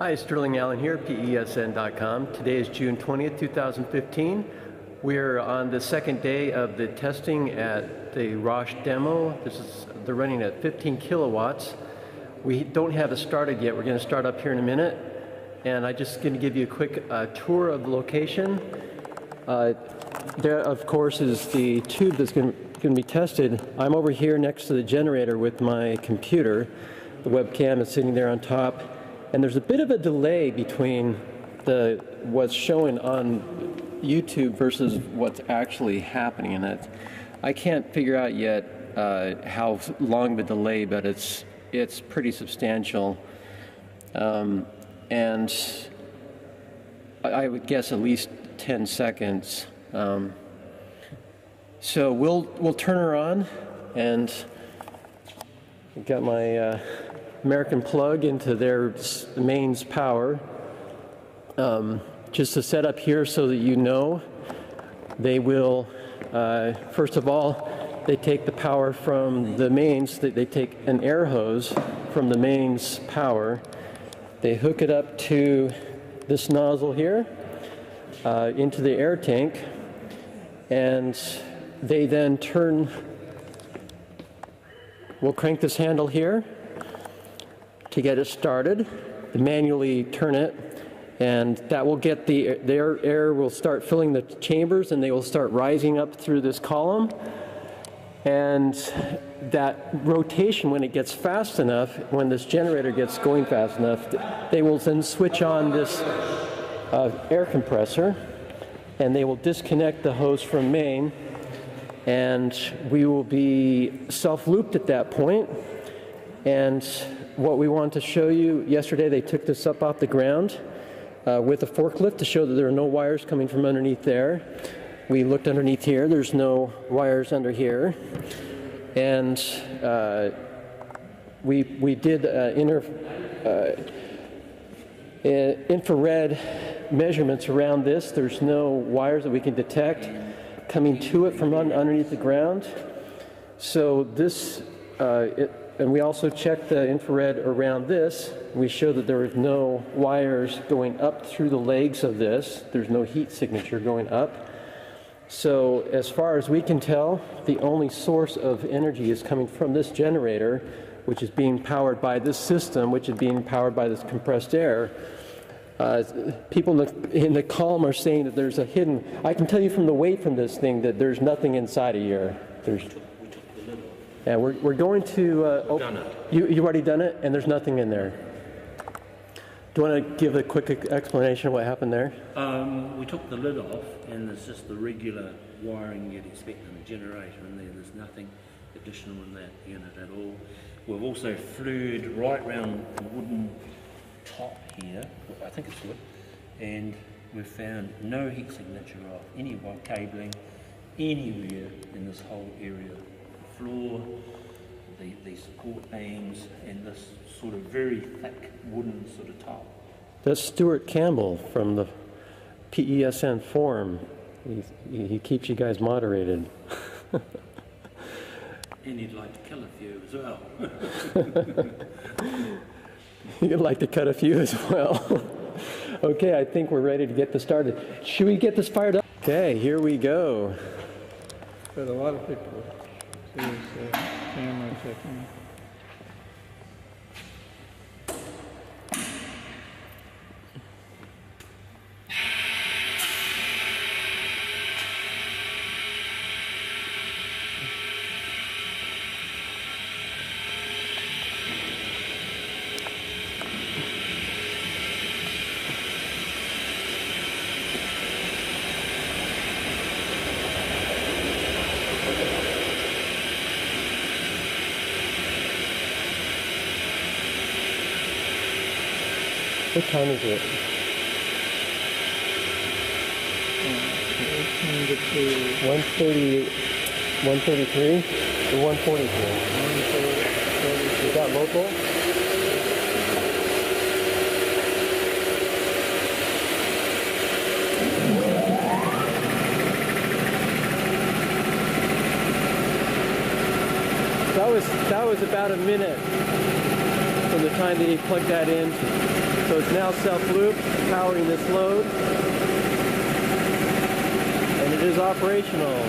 Hi, Sterling Allen here, PESN.com. Today is June 20th, 2015. We're on the second day of the testing at the Rosch demo. They're running at 15 kilowatts. We don't have it started yet. We're going to start up here in a minute. And I'm just going to give you a quick tour of the location. There, of course, is the tube that's going to be tested. I'm over here next to the generator with my computer. The webcam is sitting there on top. And there's a bit of a delay between what's showing on YouTube versus what's actually happening. And I can't figure out yet how long the delay, but it's pretty substantial. And I would guess at least 10 seconds. So we'll turn her on, and I've got my American plug into their mains power. Just to set up here so that you know, they will, first of all, they take the power from the mains. They take an air hose from the mains power. They hook it up to this nozzle here, into the air tank, and they then we'll crank this handle here to get it started, manually turn it, and that will get the air will start filling the chambers, and they will start rising up through this column. And that rotation, when it gets fast enough, when this generator gets going fast enough, they will then switch on this air compressor, and they will disconnect the hose from main, and we will be self-looped at that point. And what we want to show you, yesterday they took this up off the ground with a forklift to show that there are no wires coming from underneath there. We looked underneath here, there's no wires under here. And we did infrared measurements around this. There's no wires that we can detect coming to it from underneath the ground. So this, and we also checked the infrared around this. We show that there is no wires going up through the legs of this. There's no heat signature going up. So as far as we can tell, the only source of energy is coming from this generator, which is being powered by this system, which is being powered by this compressed air. People in the column are saying that there's a hidden, I can tell you from the weight from this thing that there's nothing inside of here. Yeah, we're going to, you've already done it, and there's nothing in there. Do you want to give a quick explanation of what happened there? We took the lid off, and there's just the regular wiring you'd expect in a generator in there. There's nothing additional in that unit at all. We've also flued right round the wooden top here, I think it's wood, and we've found no heat signature of any white cabling anywhere in this whole area. The floor, the support beams, and this sort of very thick wooden sort of top. That's Stuart Campbell from the PESN forum. He keeps you guys moderated. And he'd like to kill a few as well. You'd like to cut a few as well. Okay, I think we're ready to get this started. Should we get this fired up? Okay, here we go. But a lot of people see this camera checking. What time is it? 1:30, 1:33 or 1:43? Is that local? That was about a minute from the time that he plugged that in. So it's now self-loop, powering this load, and it is operational.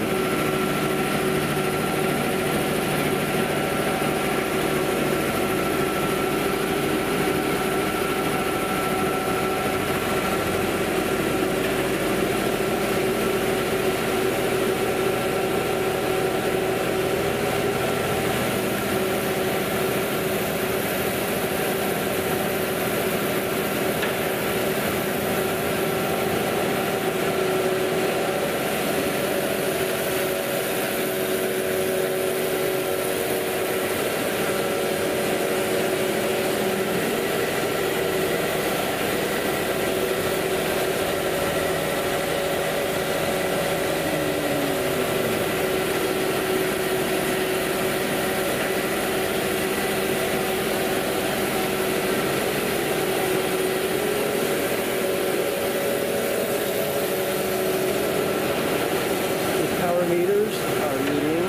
Meters are reading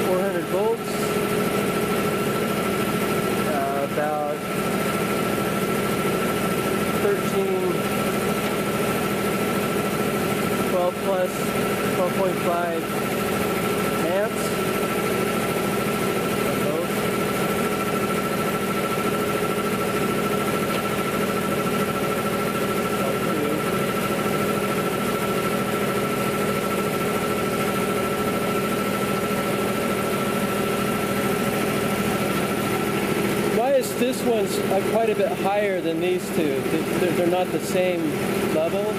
400 volts, about 13, 12 plus 12.5 amps. This one's quite a bit higher than these two. They're not the same level.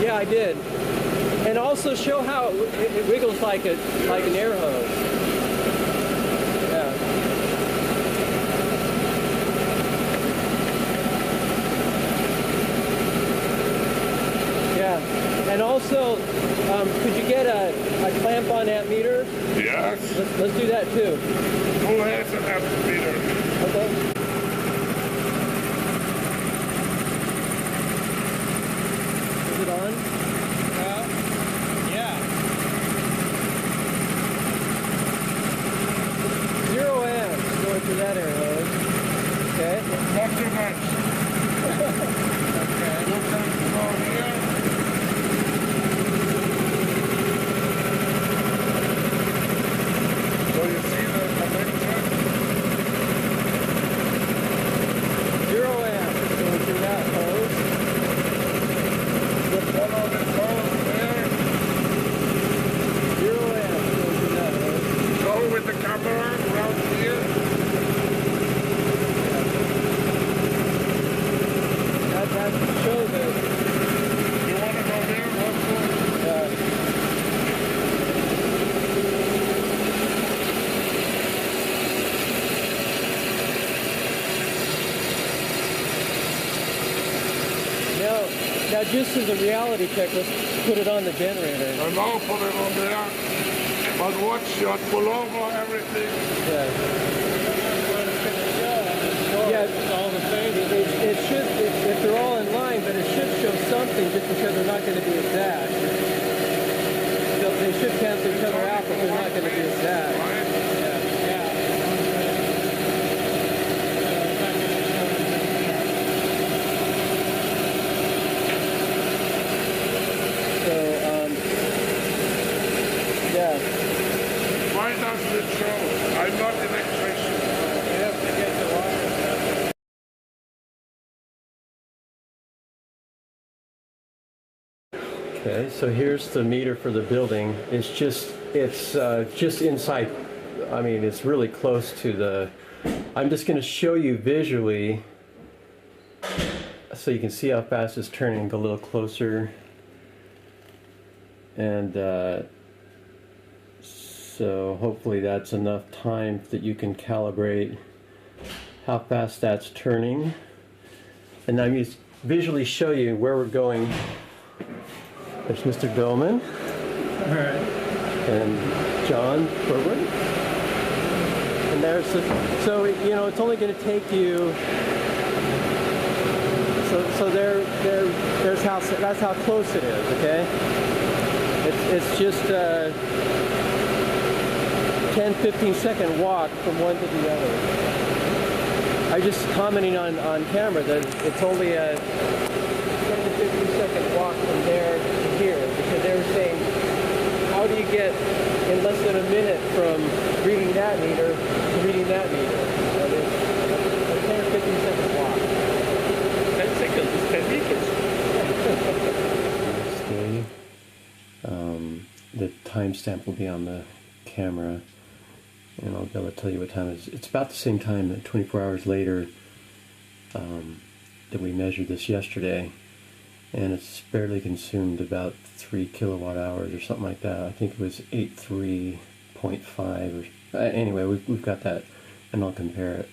Yeah, I did. And also show how it wiggles like an air hose. Yeah. Yeah. And also, could you get a clamp on that meter? Yes. Let's do that too. Who has an amp meter? Okay. Is it on? Yeah. 0 amps going through that air hose. Okay. Not too much. Okay. You can go here. So you see the connection? 0 amps going through that hose. You follow the hose there. 0 amps going through that hose. Go with the camera around here. That shows it. You want to go there also? Now just as a reality check, let's put it on the generator. And now put it on there. But watch, you pull over everything. Yeah, it's all the same. It should, if they're all in line, but it should show something just because they're not going to be exact. They should cancel each other out, but they're not going to do that. Why doesn't it show? I'm not an electrician. You have to get the wire. Okay, so here's the meter for the building. It's just inside. I mean, it's really close to the. I'm just going to show you visually, so you can see how fast it's turning. Go a little closer, and so hopefully that's enough time that you can calibrate how fast that's turning. And I'm going to visually show you where we're going. There's Mr. Billman. All right. And John Berwin. And there's so you know it's only going to take you. So there's how that's how close it is. Okay. It's just 10-15 second walk from one to the other. I just commenting on camera that it's only a 10 to 15 second walk from there to here, because they were saying, how do you get in less than a minute from reading that meter to reading that meter? So it's a 10 or 15 second walk. 10 seconds, 10 meters. The timestamp will be on the camera, and I'll be able to tell you what time it is. It's about the same time, 24 hours later, that we measured this yesterday, and it's barely consumed about 3 kilowatt hours or something like that. I think it was 83.5 or anyway, we've got that, and I'll compare it.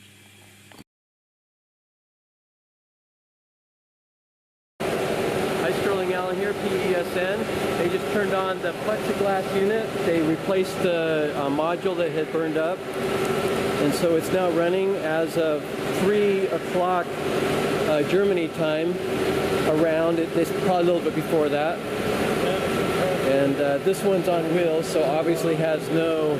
Hi, Sterling Allen here, PESN. They just turned on the plexiglass unit. They replaced the module that had burned up, and so it's now running as of 3 o'clock Germany time. Around it, it's probably a little bit before that. And this one's on wheels, so obviously has no.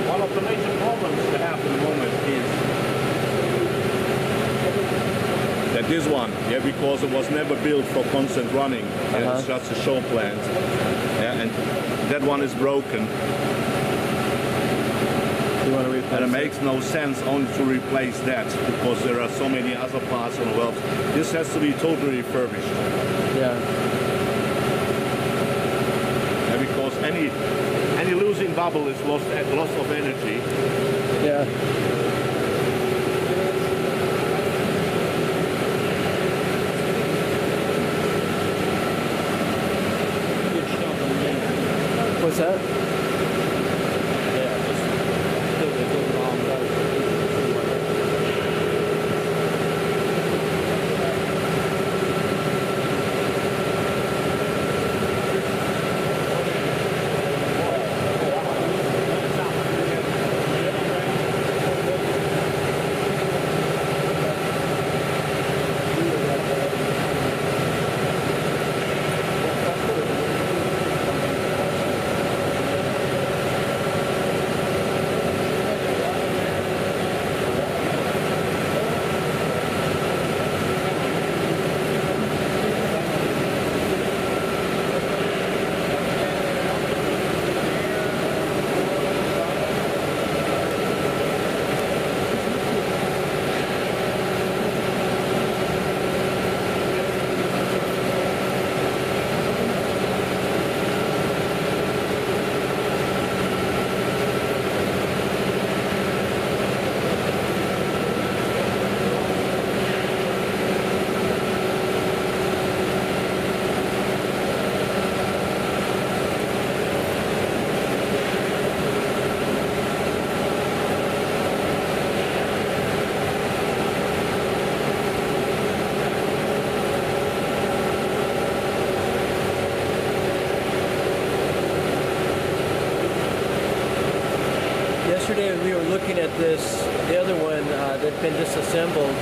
One of the major problems we have at the moment is that this one, because it was never built for constant running, it's just a show plant, and that one is broken. You want to replace and it makes no sense only to replace that, because there are so many other parts on the world. This has to be totally refurbished. Yeah. And because any losing bubble is loss of energy. Yeah. What's that? Yesterday we were looking at this, the other one that's been disassembled,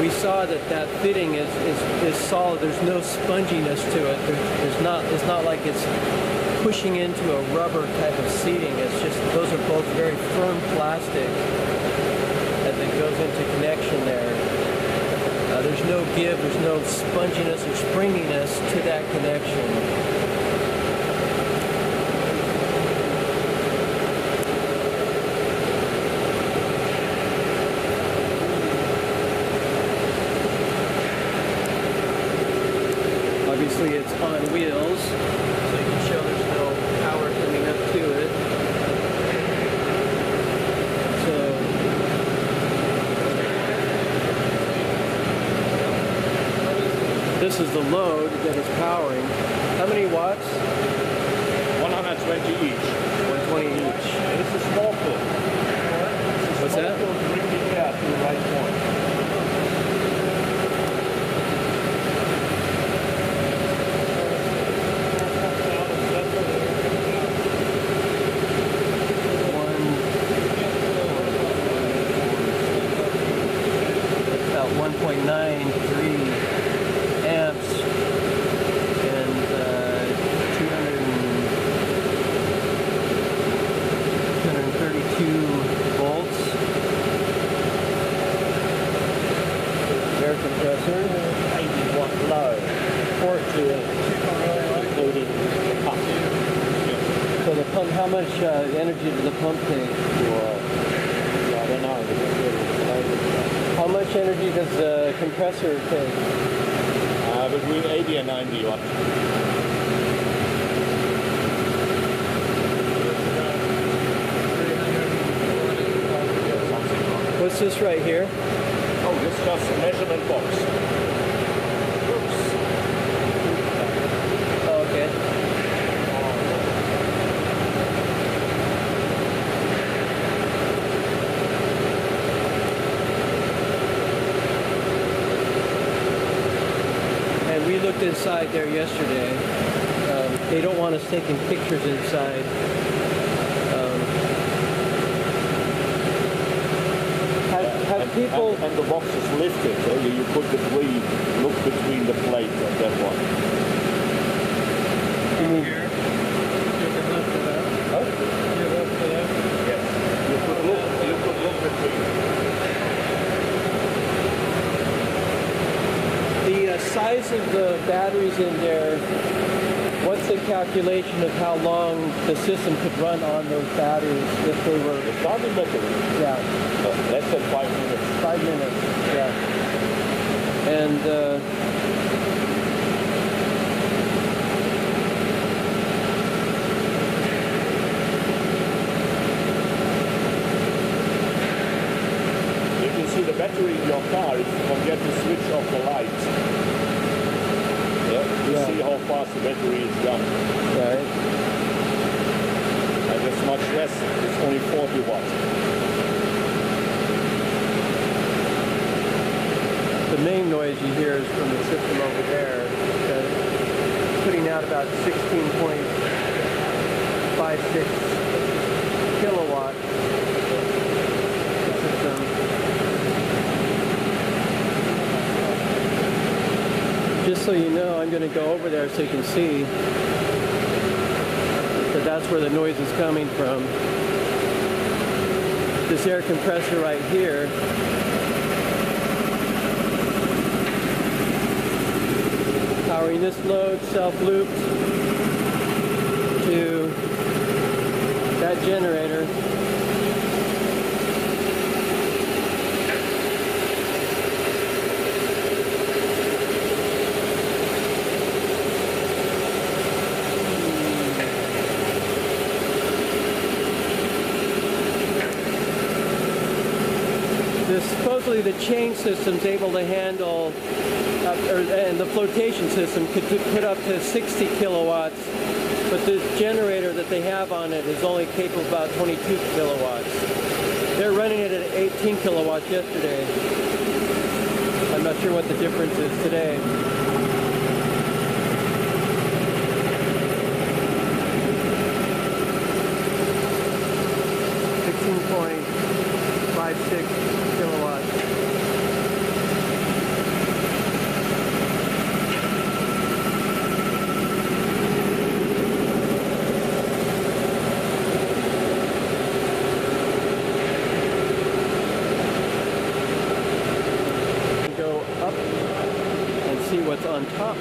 we saw that that fitting is solid. There's no sponginess to it. It's not like it's pushing into a rubber type of seating. It's just, those are both very firm plastic as it goes into connection there. There's no give, there's no sponginess or springiness to that connection. Obviously it's on wheels, so you can show there's no power coming up to it. So this is the load that is powering. How many watts? 120 each. 120 each. And it's a small pole. What's that? Bring the air to the right point. About 1.93 amps and 232 volts. Air compressor. 80 watt load. 4 Including the pump. So the pump, how much energy does the pump take? Well, I don't know. How much energy does the compressor take? Between 80 and 90 watt. What's this right here? Oh, this is just a measurement box. Oh, okay. And we looked inside there yesterday. They don't want us taking pictures inside. Have people... And the box is lifted, so you put the bleed, look between the plate and that one. Here, you can lift it up. Huh? You lift it up. Yes. You could look between. The size of the batteries in there, what's the calculation of how long the system could run on those batteries if they were... The starting battery, Yeah, less than 5 minutes. 5 minutes, yeah. And You can see the battery in your car if you forget to switch off the lights. Yeah, you Yeah. see how fast the battery is gone. right. And it's much less, it's only 40 watts. The main noise you hear is from the system over there, putting out about 16.56 kilowatt. The system. Just so you know, I'm going to go over there so you can see that that's where the noise is coming from. This air compressor right here powering this load, self-looped to that generator. Supposedly the chain system's able to handle, and the flotation system could put up to 60 kilowatts, but the generator that they have on it is only capable of about 22 kilowatts. They're running it at 18 kilowatts yesterday. I'm not sure what the difference is today. .56 kilowatts. see what's on top.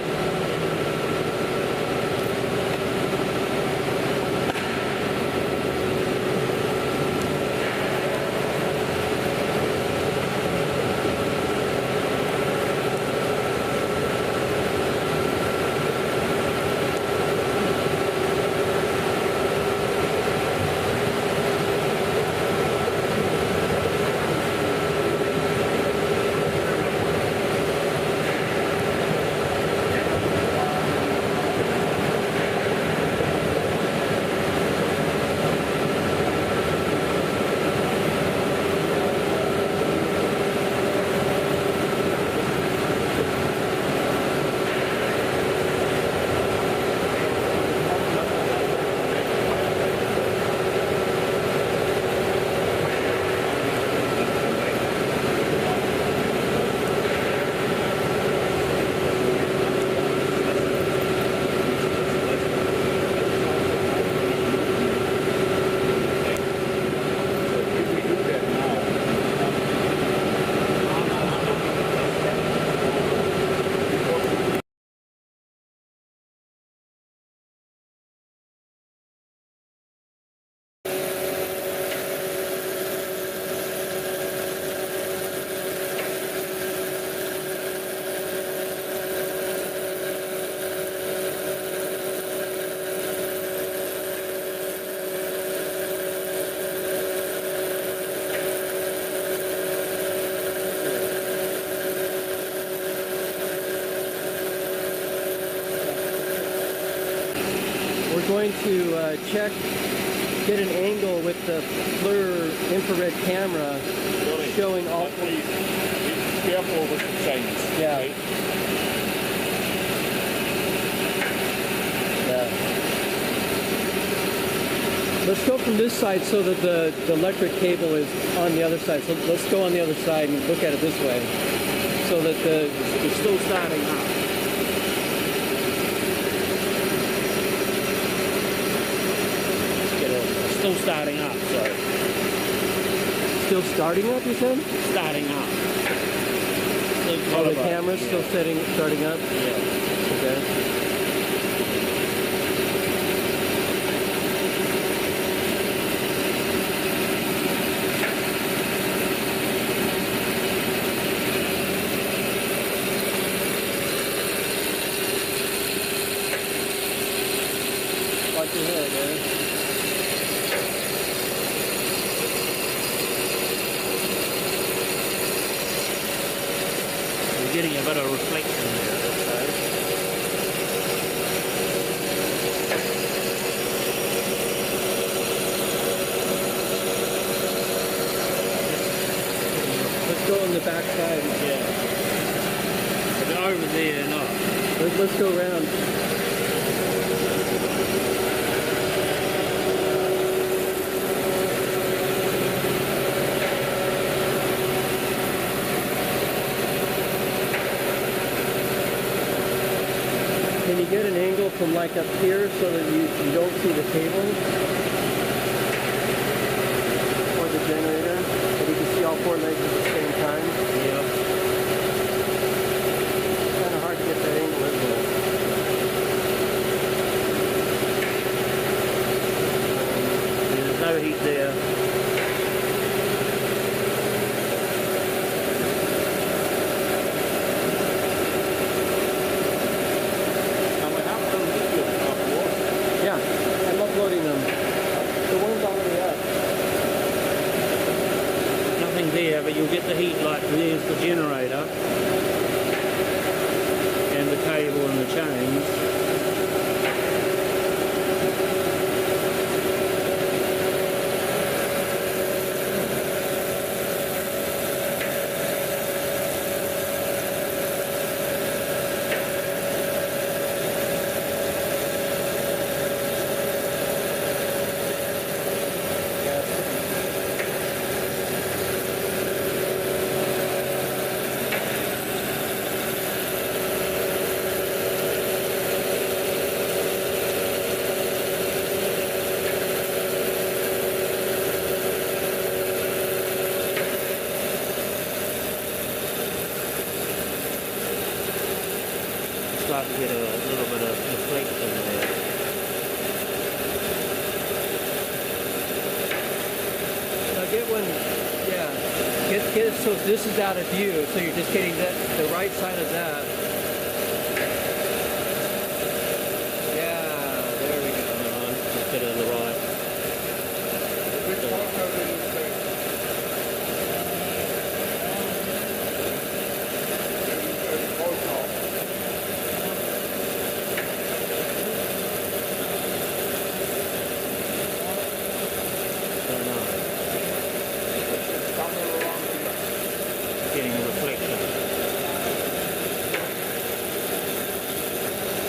Going to check, get an angle with the FLIR infrared camera showing all. Please be careful with the chains. Yeah. Okay? Yeah. Let's go from this side so that the electric cable is on the other side. So let's go on the other side and look at it this way, so that it's still starting up. Still starting up, so. Still starting up, you said? Starting up. Oh, the camera's still starting up? Yeah. Okay. Watch your head, man. Getting a bit of reflection there, I suppose. Let's go on the back side. Yeah. But over there, no. Let's go around. Can you get an angle from like up here so that you don't see the cable or the generator, and you can see all four legs at the same time? Yeah. It's kind of hard to get that angle, isn't it? There's no heat there. Yeah, I'm uploading them. The one's already up. Nothing there, but you'll get the heat like there's the generator and the cable and the chains. start to get a little bit of reflection there. So get one, yeah, get it so this is out of view, so you're just getting the right side of that. Yeah, there we go. Just get it on the right. Getting a reflection.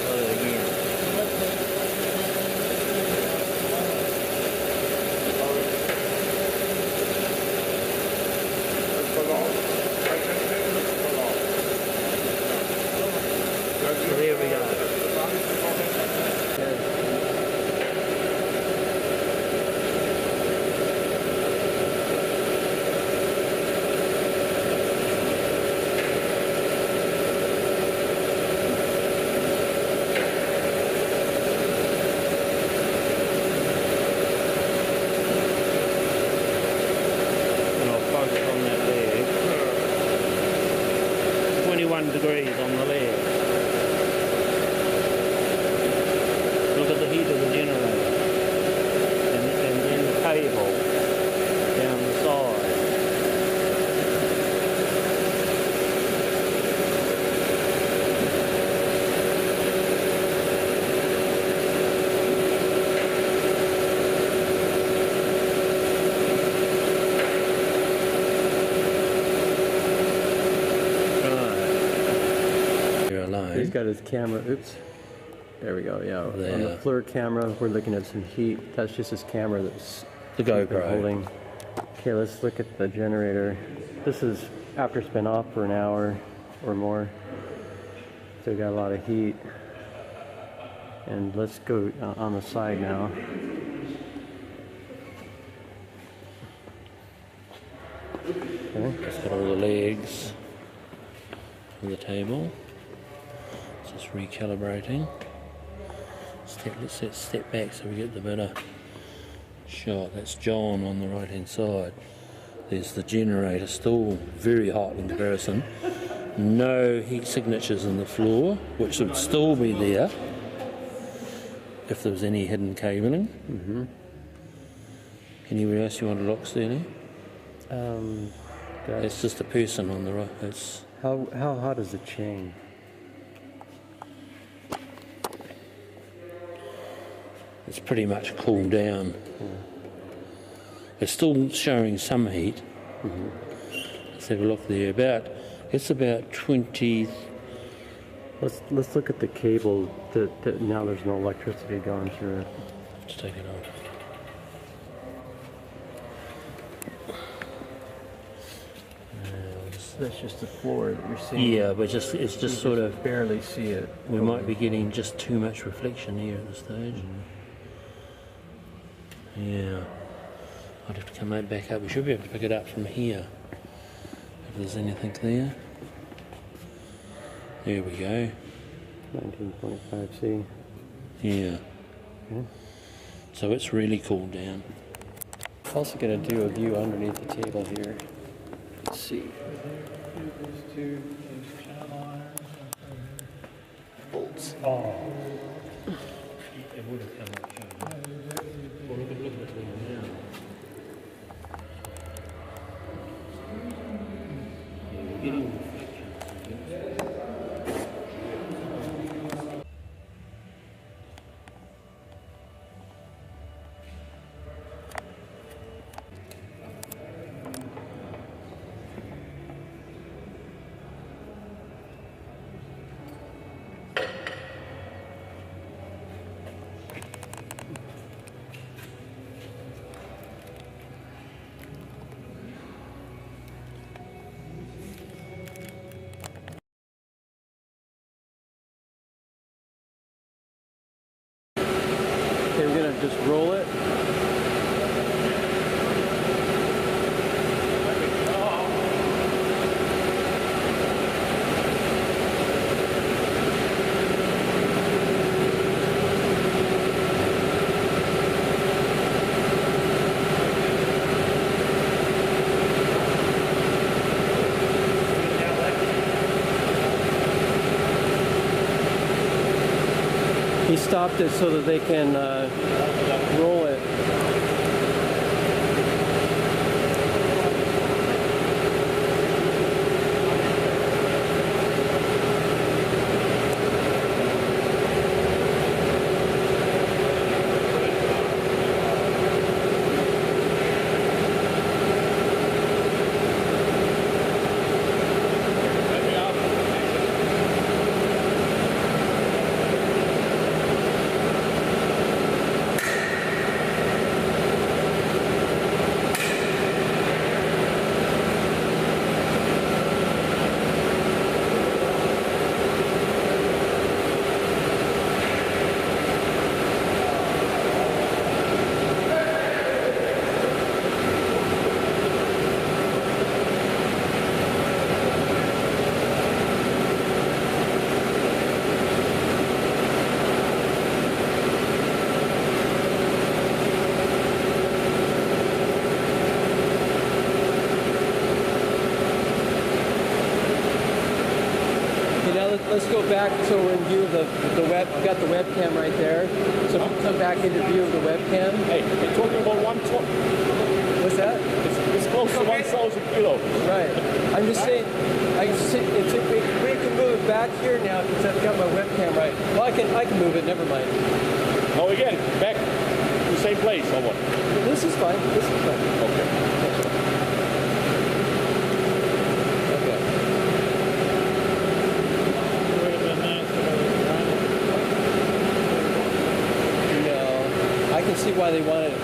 Oh, again. So there we go. And I'll focus on that leg. 21 degrees on the leg. Look at the heat of the generator. And then the cable down the side. You're alone. He's got his camera, oops. There we go, yeah. There. On the FLIR camera, we're looking at some heat. That's just his camera that's The GoPro. holding. Okay, let's look at the generator. This is after it's been off for an hour or more. So we got a lot of heat. And let's go on the side now. Okay. It's got all the legs on the table. It's just recalibrating. Let's step back so we get the better shot. That's John on the right hand side. There's the generator, still very hot in comparison. No heat signatures in the floor, which would still be there if there was any hidden cabling. Mm-hmm. Anywhere else you want to look, Sterling? That's, It's just a person on the right. It's how hot is the chain? pretty much cooled down. It's still showing some heat. Let's have a look there. It's about 20. Let's look at the cable that now there's no electricity going through it. Let's take it off. That's just the floor that you're seeing. Yeah, but it's just sort of. barely see it. We might be getting just too much reflection here at this stage. Yeah. I'd have to come right back up. We should be able to pick it up from here. If there's anything there. There we go. 19.5C. Yeah. Okay. So it's really cooled down. Also going to do a view underneath the table here. Let's see. Bolts. Oh. It would have come up showing. Well, look at what's going on now. Yeah, we're getting reflections. Okay, we're going to just roll it. He stopped it so that they can roll it. Let's go back so we're in view of the web. We've got the webcam right there. So if you come back into view of the webcam. Hey, we're talking about 1 ton. What's that? It's close to 1,000 kilos. Right. I'm just saying, we can move it back here now because I've got my webcam right. Well, I can move it. Never mind. Oh, again, back to the same place or what? This is fine. This is fine. Okay. I can see why they wanted it.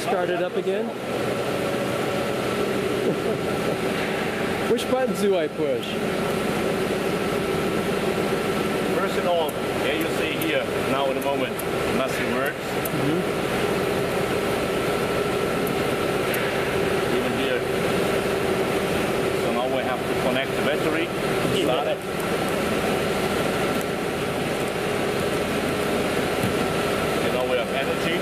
Start it up again. Which buttons do I push? First of all, here you see here, now in a moment, nothing works. Even here. So now we have to connect the battery. Start it. And now we have energy.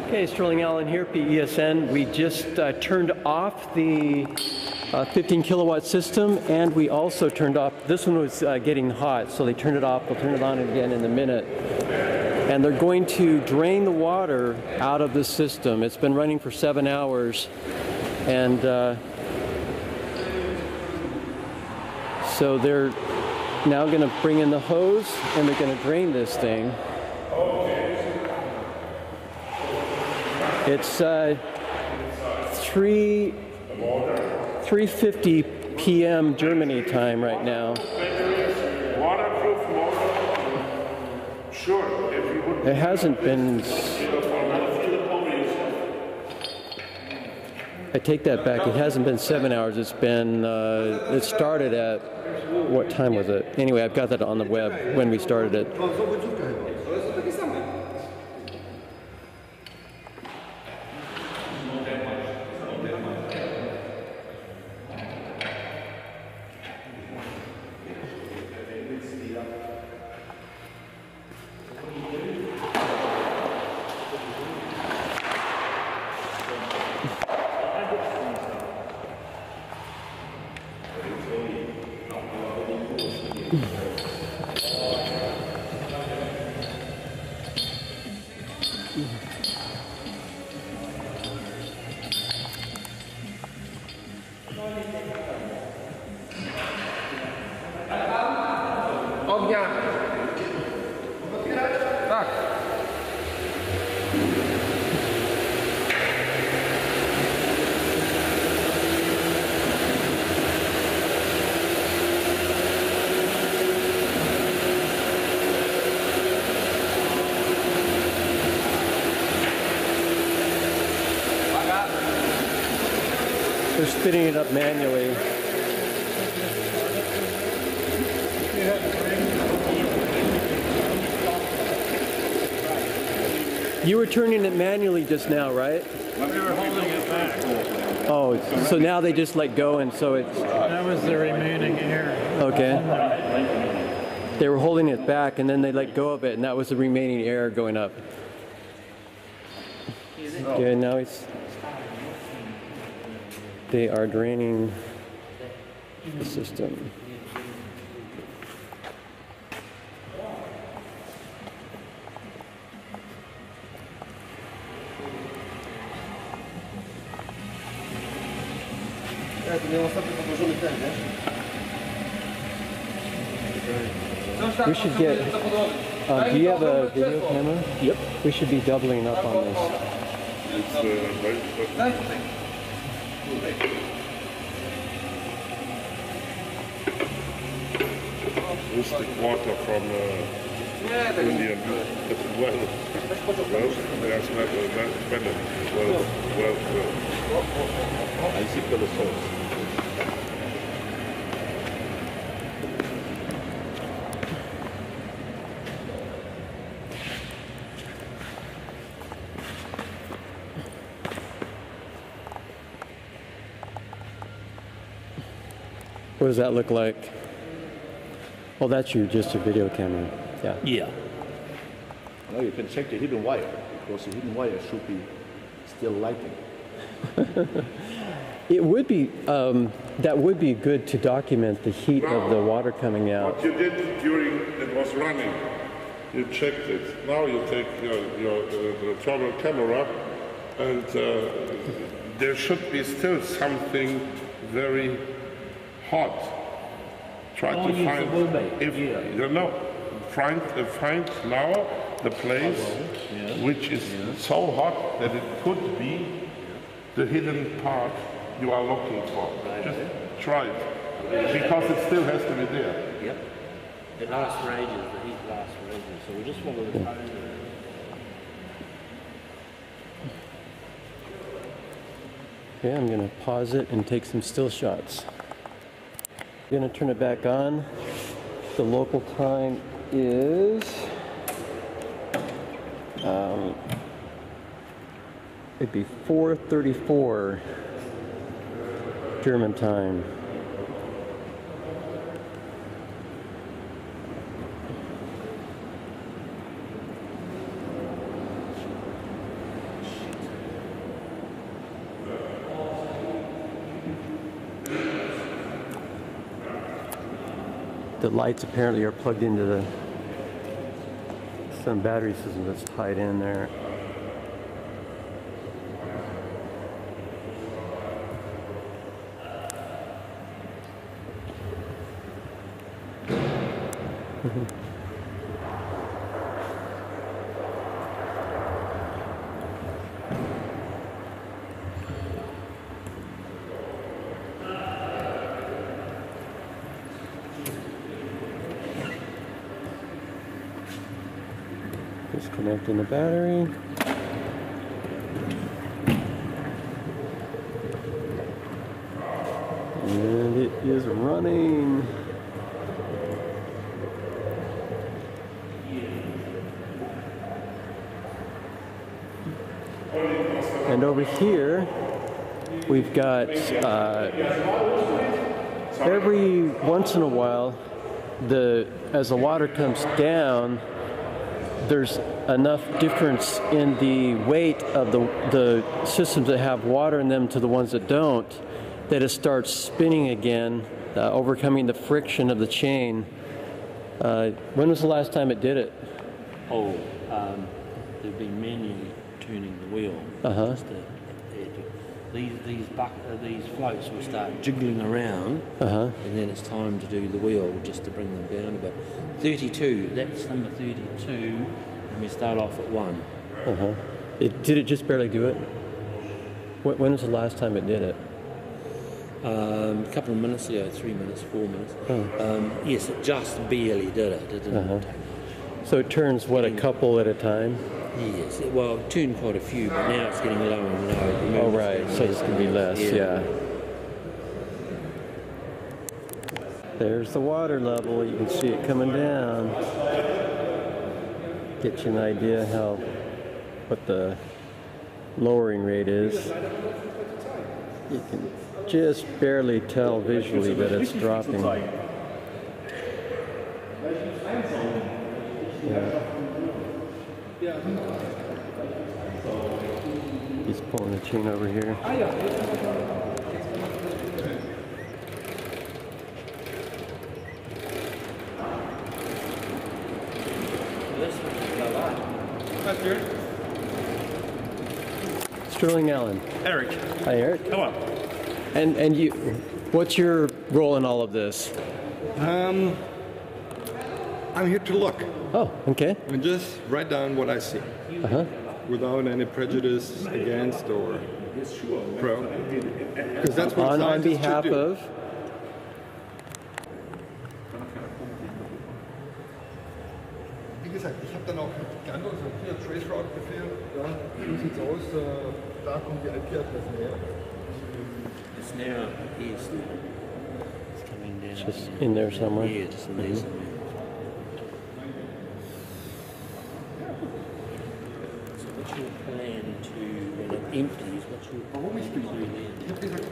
Okay, Sterling Allen here, PESN. We just turned off the 15 kilowatt system, and we also turned off, this one was getting hot, so they turned it off. They'll turn it on again in a minute. And they're going to drain the water out of the system. It's been running for 7 hours, and so they're now going to bring in the hose, and they're going to drain this thing. It's 3:50 p.m. Germany time right now. Waterproof motor. Sure, if you would. It hasn't been. I take that back. It hasn't been 7 hours. It's been. It started at. What time was it? Anyway, I've got that on the web when we started it. Ognia! Tak. They're spinning it up manually. You were turning it manually just now, right? We were holding it back. Oh, so now they just let go, and so it's That was the remaining air. okay. They were holding it back, and then they let go of it, and that was the remaining air going up. Yeah, now it's. They are draining the system. We should get. Do you have a video camera? Yep. We should be doubling up on this. This is the water from India as well. Well, there's not better. Well. I see the source. What does that look like? Oh, that's just a video camera. Yeah. Yeah. Now you can check the hidden wire, because the hidden wire should be still lighting. It would be, that would be good to document the heat of the water coming out. What you did during it was running, you checked it. Now you take your travel camera, and there should be still something very hot. Try to find if you know, find now the place which is so hot that it could be the hidden part you are looking for. Just try it, because it still has to be there. Yep. It lasts for ages, the heat lasts for ages, so we just follow the cone. Okay, I'm going to pause it and take some still shots. I'm going to turn it back on. The local time is it'd be 4:34 German time. The lights apparently are plugged into some battery system that's tied in there. Disconnecting the battery. And it is running. And over here, we've got every once in a while, as the water comes down, there's enough difference in the weight of the systems that have water in them to the ones that don't, that it starts spinning again, overcoming the friction of the chain. When was the last time it did it? Oh, they've been manually turning the wheel. Uh-huh. Just these floats will start jiggling around, and then it's time to do the wheel just to bring them down a bit. 32, that's number 32, and we start off at 1. Did it just barely do it? When was the last time it did it? A couple of minutes ago, 3 minutes, 4 minutes. Yes, it just barely did it. It didn't take much. So it turns, what, a couple at a time? Yes, well, it turned quite a few, but now it's getting lower and lower. Oh, right, so it's going to be less, yeah. There's the water level. You can see it coming down. Get you an idea what the lowering rate is. You can just barely tell visually that it's dropping. Yeah. He's pulling the chain over here. Sterling Allen. Eric. Hi, Eric. Hello. And you, what's your role in all of this? I'm here to look Oh, okay. and just write down what I see without any prejudice against or pro. Because that's what On scientists behalf should do. of. Wie gesagt, ich habe dann auch die anderen, so hier Traceroute-Befehl, ja, so sieht's aus, da kommt die IP-Adresse her. It's now east. It's coming down. Just in there somewhere. Yeah, just in there somewhere. So what's your plan to, when it empties, what's your Warum ich gemacht habe? Ich habe gesagt,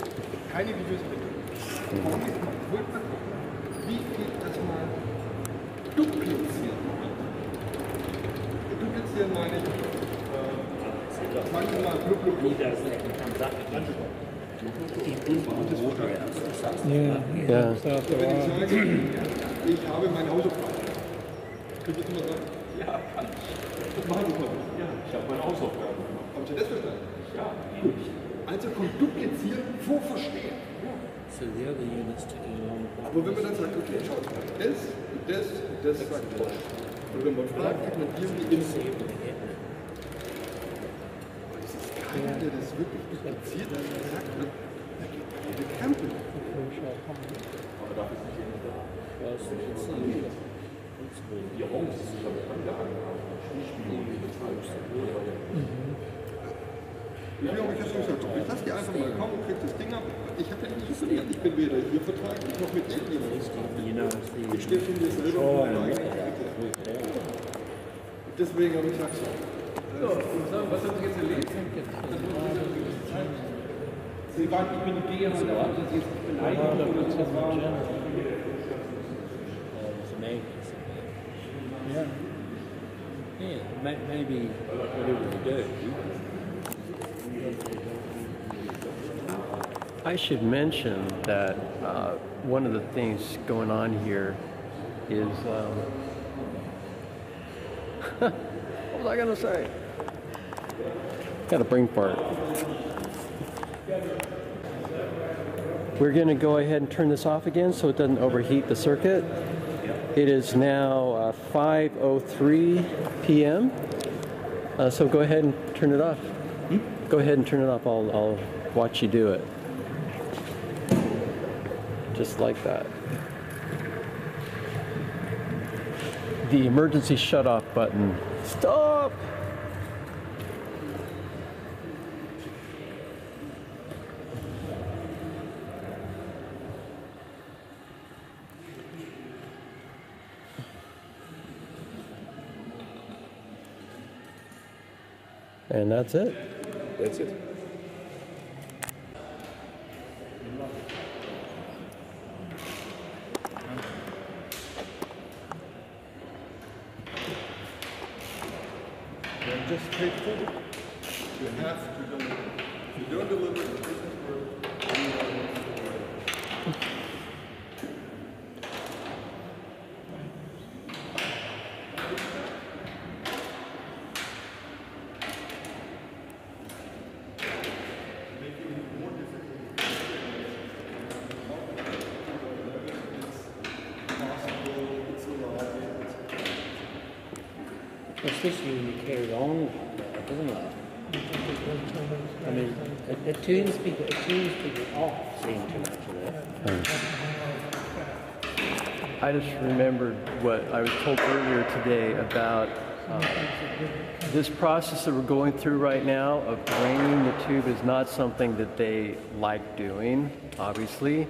keine Videos bitte. Warum ich gemacht habe? Ich wollte mal gucken, wie geht das mal duplizieren. Duplizieren meine ich, sagen wir mal, blub, blub, blub. does that and comes up again? He pulls the water out, so it starts to Yeah. flow. Yeah. So after a Wenn ich while, sage, ich habe meine Hausaufgaben. Könnt ihr das mal sagen? Ja, kann ich. Das machen wir mal. Ja, ich habe meine Hausaufgaben gemacht. Habt ihr das verstanden? Ja. Gut. Also kommt duplizieren vor Verstehen. So the other unit's ticking along. Aber wenn man dann sagt, okay, schaut mal, das sagt Rosch. Und wenn man fragt, kriegt man irgendwie Info. Aber es ist keiner, der das wirklich dupliziert hat und gesagt hat, da geht eine Krempel. Aber dafür ist nicht jemand da. Well, so you can see the principle. Die Raum ist damit angehangen. Ja, aber ich habe schon gesagt, ich lasse die einfach mal kommen und krieg das Ding ab. Ich habe ja nicht isoliert. Ich bin weder hier vertraglich noch mit irgendjemandem. You know, it's the Ich stehe von mir selber auf meiner eigenen Seite. Deswegen habe ich gesagt, so. Was haben Sie jetzt erlebt? Sie waren, ich bin die Gehe, Sie waren jetzt beleidigt oder was war? Yeah. Yeah, maybe whatever we do. I should mention that one of the things going on here is, what was I going to say? Got a brain fart. We're going to go ahead and turn this off again so it doesn't overheat the circuit. It is now 5:03 p.m. So go ahead and turn it off. Go ahead and turn it off. I'll watch you do it. Just like that. the emergency shut-off button. Stop! And that's it. That's it. And just take it. You have to deliver. If you don't deliver, the business will. It's this you carry on, doesn't it? I mean, it turns people off seeing too much of that. I just remembered what I was told earlier today about this process that we're going through right now of draining the tube is not something that they like doing, obviously.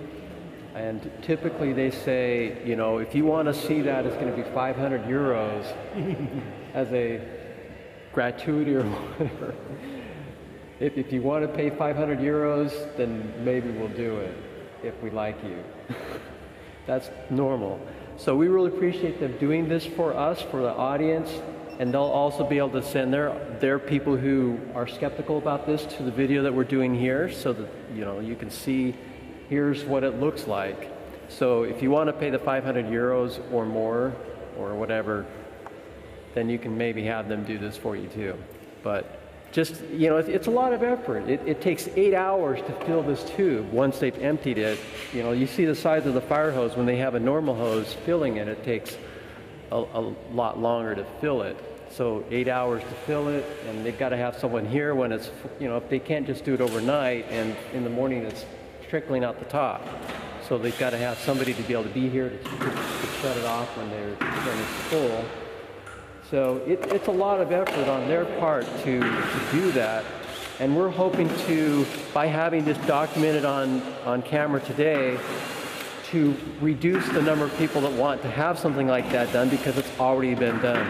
And typically they say, you know, if you want to see that, it's going to be 500 euros as a gratuity or whatever. If you want to pay 500 euros, then maybe we'll do it if we like you. That's normal. So we really appreciate them doing this for us, for the audience, and they'll also be able to send their people who are skeptical about this to the video that we're doing here, so that you can see here's what it looks like. So if you want to pay the 500 euros or more or whatever, then you can maybe have them do this for you too. But just, it's a lot of effort. It takes 8 hours to fill this tube once they've emptied it. You see the size of the fire hose. When they have a normal hose filling it, it takes a lot longer to fill it. So 8 hours to fill it, and they've got to have someone here when it's, if they can't just do it overnight and in the morning it's trickling out the top. So they've got to have somebody to be able to be here to shut it off when it's full. So it's a lot of effort on their part to do that. And we're hoping to, by having this documented on camera today, to reduce the number of people that want to have something like that done because it's already been done.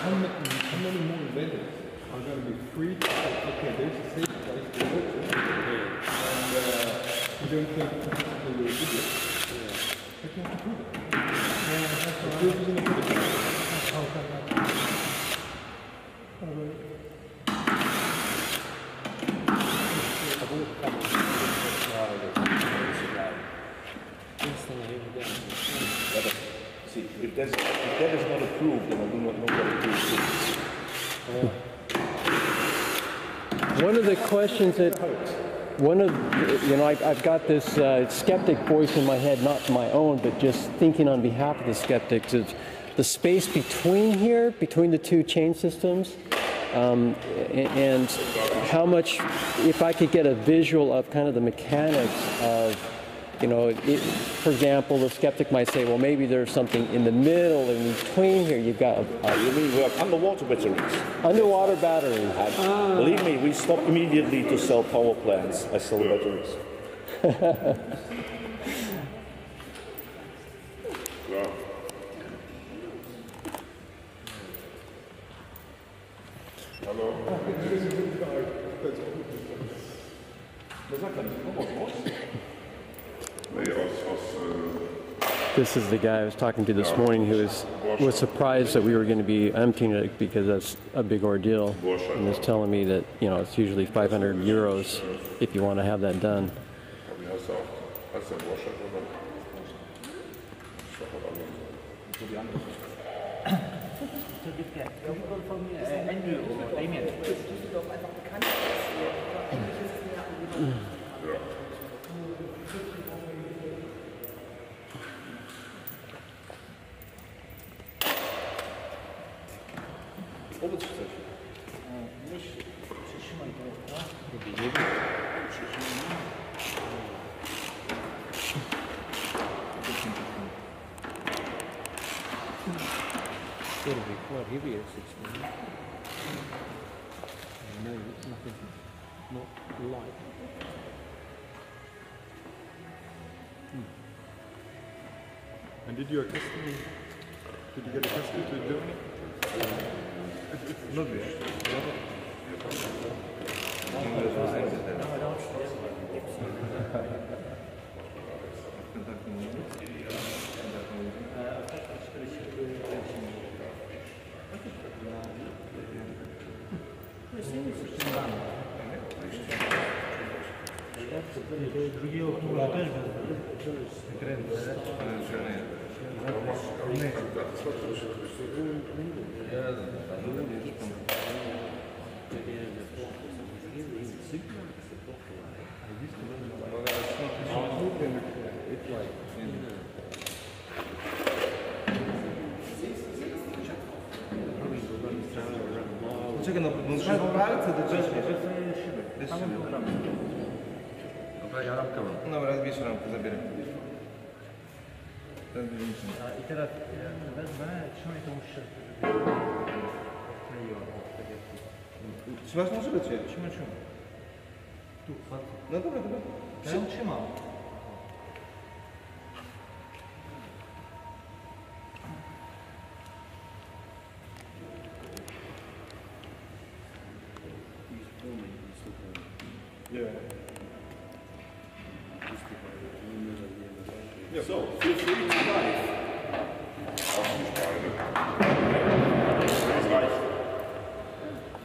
How many more vendors are going to be free? Okay, there's a safe place to go to. And you don't think they will do it. But you have to prove it. The proof is in the pudding. See, if that is not approved, then I do not know what it is. One of the questions that, I've got this skeptic voice in my head, not my own, but just thinking on behalf of the skeptics, is the space between here, between the two chain systems, and how much, if I could get a visual of kind of the mechanics of, for example, the skeptic might say, well, maybe there's something in the middle, in between here. You've got you mean we have underwater batteries? Underwater batteries. Believe me, we stop immediately to sell power plants. I sell batteries. This is the guy I was talking to this morning who was surprised that we were going to be emptying it because that's a big ordeal, and was telling me that it's usually 500 euros if you want to have that done. It'll be quite heavy at 16. No, nothing, not light. And did you get accustomed to doing it? Not really. Czekaj, no trzeba palce do czegoś. Dobra, ja ramkę mam. Dobra, bierz ramkę, zabieraj. I teraz wezmę, trzymaj tą szczepkę, żeby Trzymasz na życie? trzymaj. Tu, bardzo. No dobra, dobra. Ja ją trzymam. So, feel free to dive.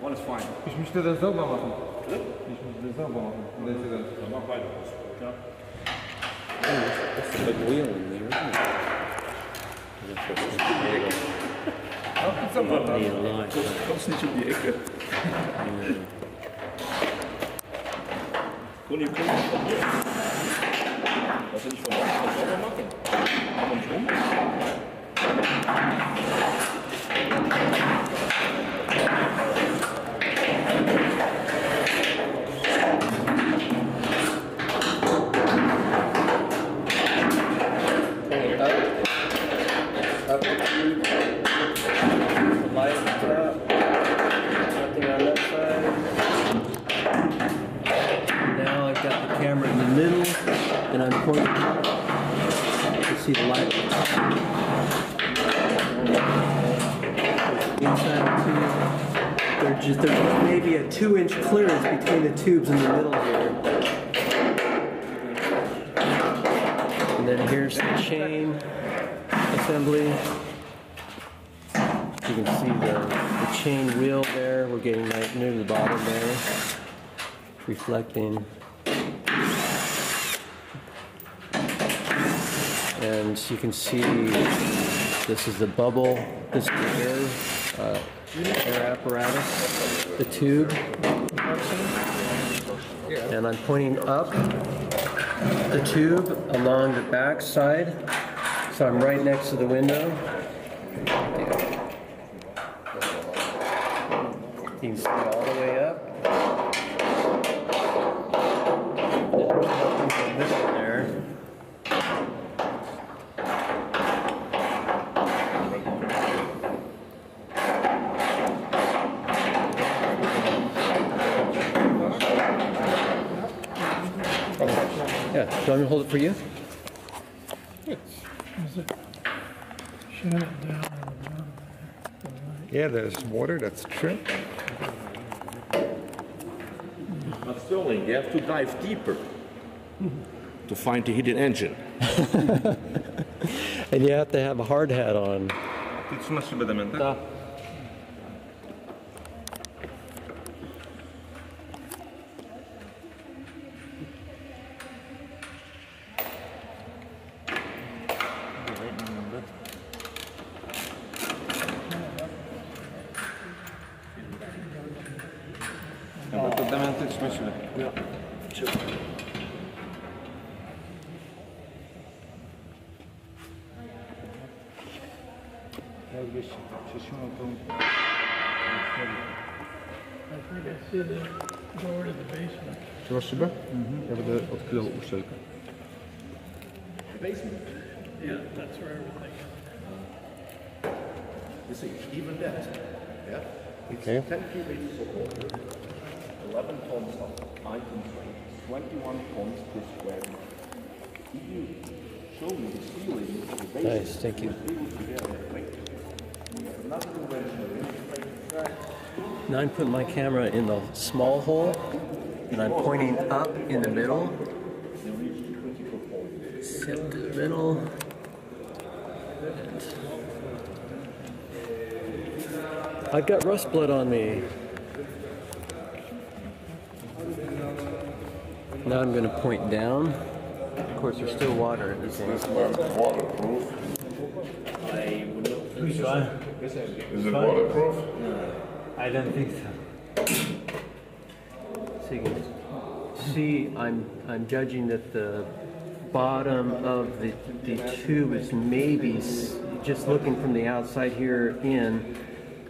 One is fine. Ich möchte das sauber machen. Ich möchte das sauber machen. Dann mach weiter. Ja. That's a big wheel in there, isn't it? Auch mit sauber machen. Kommst nicht um die Ecke. Conny, komm von hier. Was soll ich von sauber machen? Komm nicht rum. Up the tube, the light on top, nothing on that side. Now I've got the camera in the middle, and I'm pointing up. You can see the light on top. Inside the tube. There's maybe a 2-inch clearance between the tubes in the middle here. And then here's the chain assembly. You can see the chain wheel there. We're getting right near the bottom there. Reflecting. And you can see this is the bubble. This is the air apparatus, the tube. And I'm pointing up the tube along the back side. So I'm right next to the window. You can see all the way up. There. Yeah, do you want me to hold it for you? Yeah, there's water, that's true. But Sterling, you have to dive deeper to find the hidden engine. And you have to have a hard hat on. Ty trzymasz szybę, Damian, tak? Dobra, to Damian, ty trzymaj szybę. Jakbyś przytrzymał tą think I see the door to the basement. Czy masz szybę? Ja będę odkrywał uszczelkę. Yeah, that's where everything is. You see, even that, yeah, it's Okay. 10 cubic for water, 11 tons of items weight, 21 tons per square meter. If you show me the ceiling, the basement, Nice, thank you. we have another conventional Now I'm putting my camera in the small hole, and I'm pointing up in the middle. Set to the middle. And I've got rust blood on me. Now I'm going to point down. Of course, there's still water in this This man's waterproof. I would not think so. Is it waterproof? I don't think so. See, I'm judging that the bottom of the tube is maybe, just looking from the outside here in,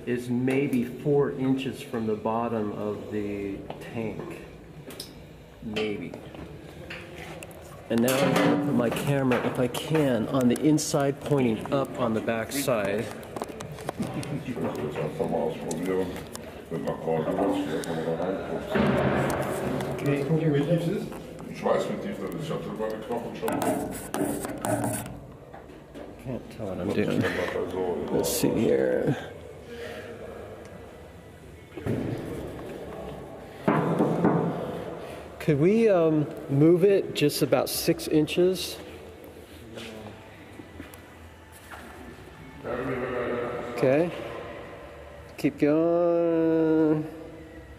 is maybe 4 inches from the bottom of the tank. Maybe. And now I'm going to put my camera, if I can, on the inside, pointing up on the back side. Ich möchte jetzt einfach mal ausprobieren. Wenn man Korken muss, hier kann man da reingucken. Gucken, wie tief es ist. Ich weiß, wie tief das ist. Ich hatte meine Knochen schon. Can't tell what I'm doing. So, Let's see here. Could we move it just about 6 inches? Okay. Keep going.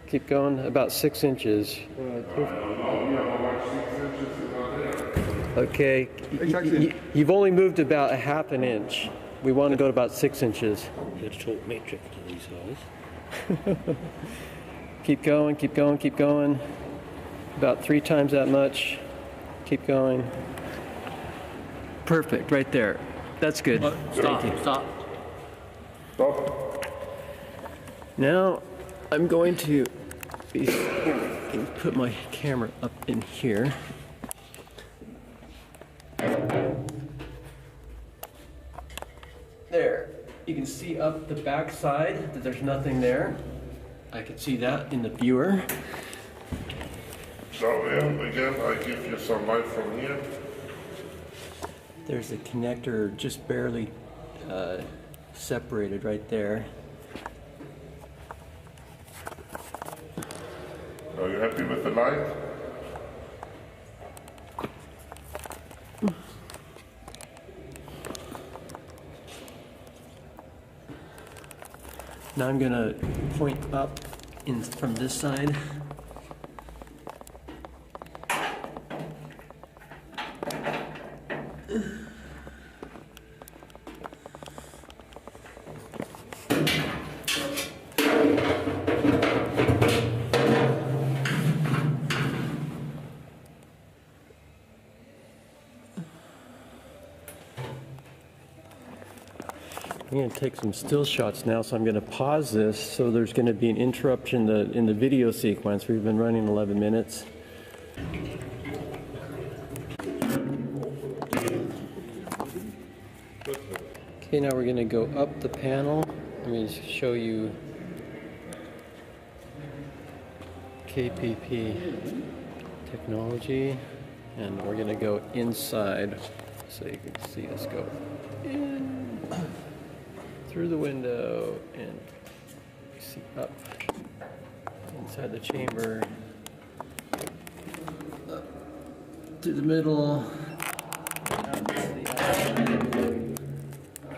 Keep going. About 6 inches. Okay. You've only moved about a half an inch. We want to go to about 6 inches. Let's talk metric to these guys. Keep going, keep going, keep going. About 3 times that much. Keep going. Perfect, right there. That's good. Thank you. Stop. Stop. Now I'm going to put my camera up in here. There. You can see up the back side that there's nothing there. I can see that in the viewer. So, yeah, again, I give you some light from here. There's a connector just barely separated right there. Are you happy with the light? Now I'm going to point up in from this side. I'm going to take some still shots now, so I'm going to pause this so there's going to be an interruption in the video sequence. We've been running 11 minutes. Okay, now we're going to go up the panel. Let me show you KPP technology, and we're going to go inside so you can see us go in. Through the window and see up inside the chamber, up to the middle, out to the outside,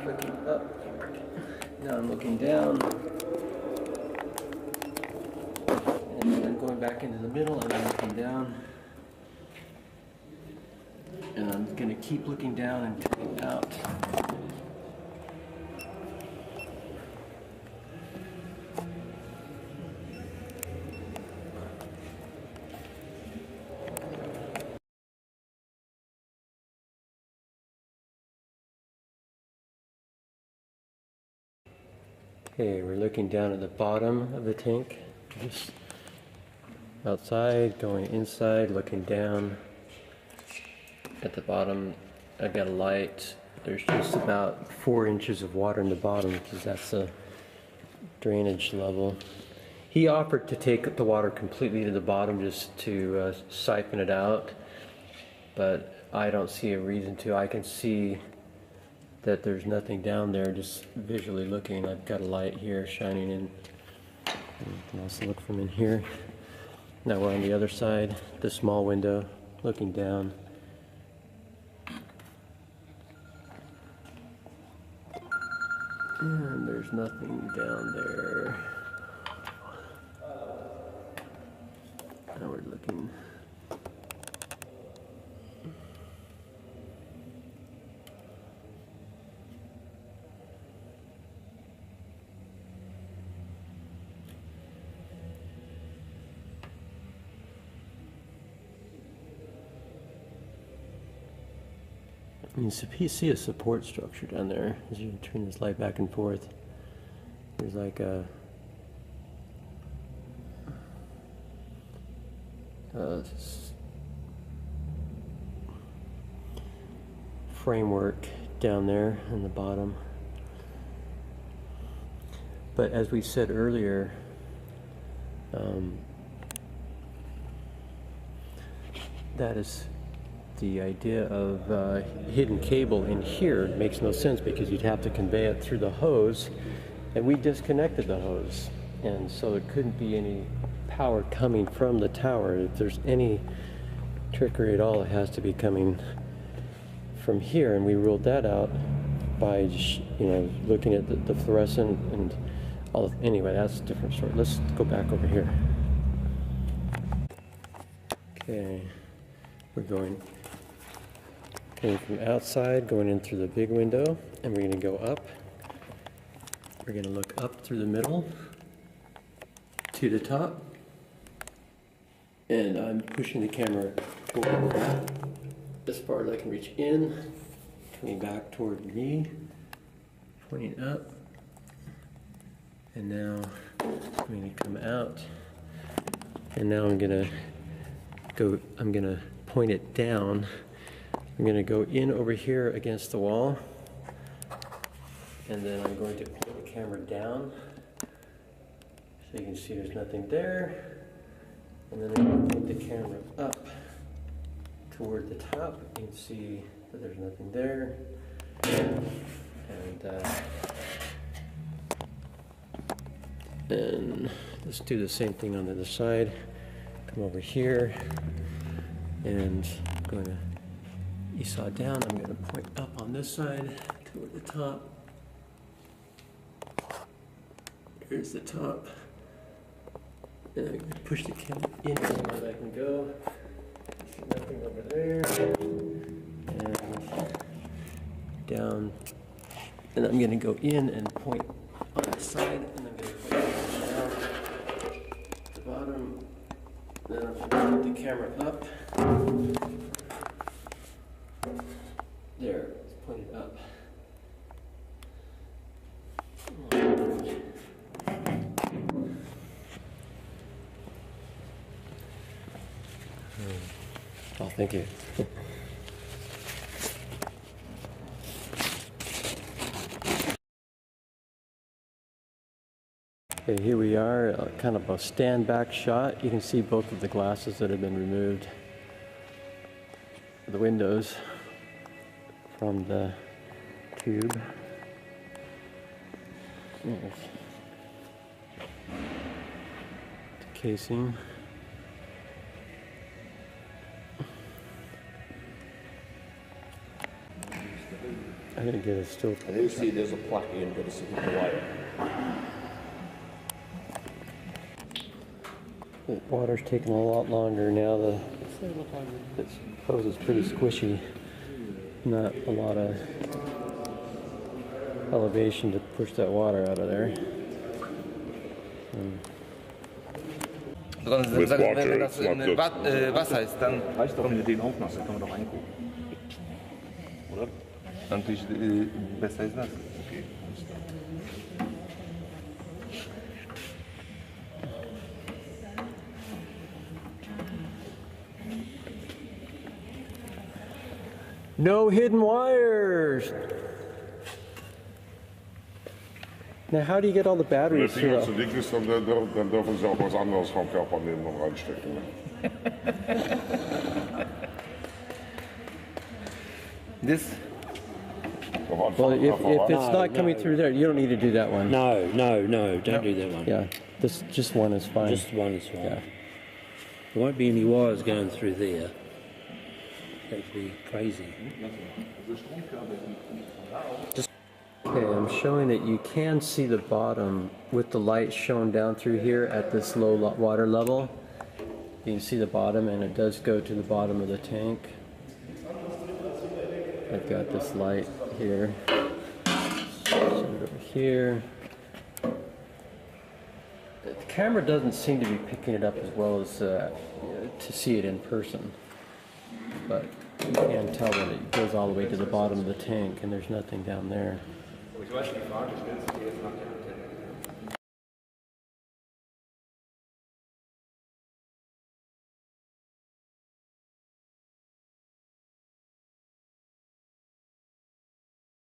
looking up. Now I'm looking down, and then going back into the middle, and I'm looking down, and I'm going to keep looking down and coming out. Okay, we're looking down at the bottom of the tank. Just outside, going inside, looking down at the bottom. I've got a light. There's just about 4 inches of water in the bottom because that's the drainage level. He offered to take the water completely to the bottom just to siphon it out, but I don't see a reason to. I can see that there's nothing down there just visually looking. I've got a light here shining in. You can also look from in here. Now we're on the other side, the small window, looking down. And there's nothing down there. Now we're looking. You can see a support structure down there as you turn this light back and forth. There's like a framework down there in the bottom. But as we said earlier, that is the idea of hidden cable in here makes no sense because you'd have to convey it through the hose, and we disconnected the hose, and so there couldn't be any power coming from the tower. If there's any trickery at all, it has to be coming from here, and we ruled that out by looking at the fluorescent and all. Anyway, that's a different story. Let's go back over here. Okay, we're going from outside, going in through the big window, and we're going to go up. We're going to look up through the middle to the top, and I'm pushing the camera forward as far as I can reach in, coming back toward me, pointing up, and now I'm going to come out, and now I'm going to point it down. I'm going to go in over here against the wall, and then I'm going to point the camera down so you can see there's nothing there, and then I'm going to point the camera up toward the top. You can see that there's nothing there, and let's do the same thing on the other side. Come over here, and I'm going to saw down. I'm going to point up on this side toward the top. Here's the top. And I'm going to push the camera in as far as I can go. There's nothing over there. And down. And I'm going to go in and point on the side. And I'm going to point down at the bottom. Then I'm going to put the camera up. There, it's pointed up. Oh, thank you. Okay, here we are, kind of a stand back shot. You can see both of the glasses that have been removed, the windows from the tube. There's the casing. I didn't get a still. I do see there's a plaque here and got a signal wire. The water's taking a lot longer now. The hose is pretty squishy. Not a lot of elevation to push that water out of there. With water, it's not good. Wasser ist, dann reicht doch, wenn wir den aufmachst, dann können wir doch reingucken. Oder? Dann natürlich besser ist das. Okay. No hidden wires. Now, how do you get all the Wenn der batteries Finger here? zu dick ist, dann dürfen Sie auch was anderes vom Körper nehmen und reinstecken. This Well, if it's not coming through there, you don't need to do that one. No, don't do that one. Yeah, this just one is fine. Just one is fine. Yeah. There won't be any wires going through there. That'd be crazy. Okay, I'm showing that you can see the bottom with the light showing down through here at this low water level. You can see the bottom, and it does go to the bottom of the tank. I've got this light here. Set it over here. The camera doesn't seem to be picking it up as well as to see it in person, but you can tell that it goes all the way to the bottom of the tank, and there's nothing down there. Ich weiß, die Frage stellt sich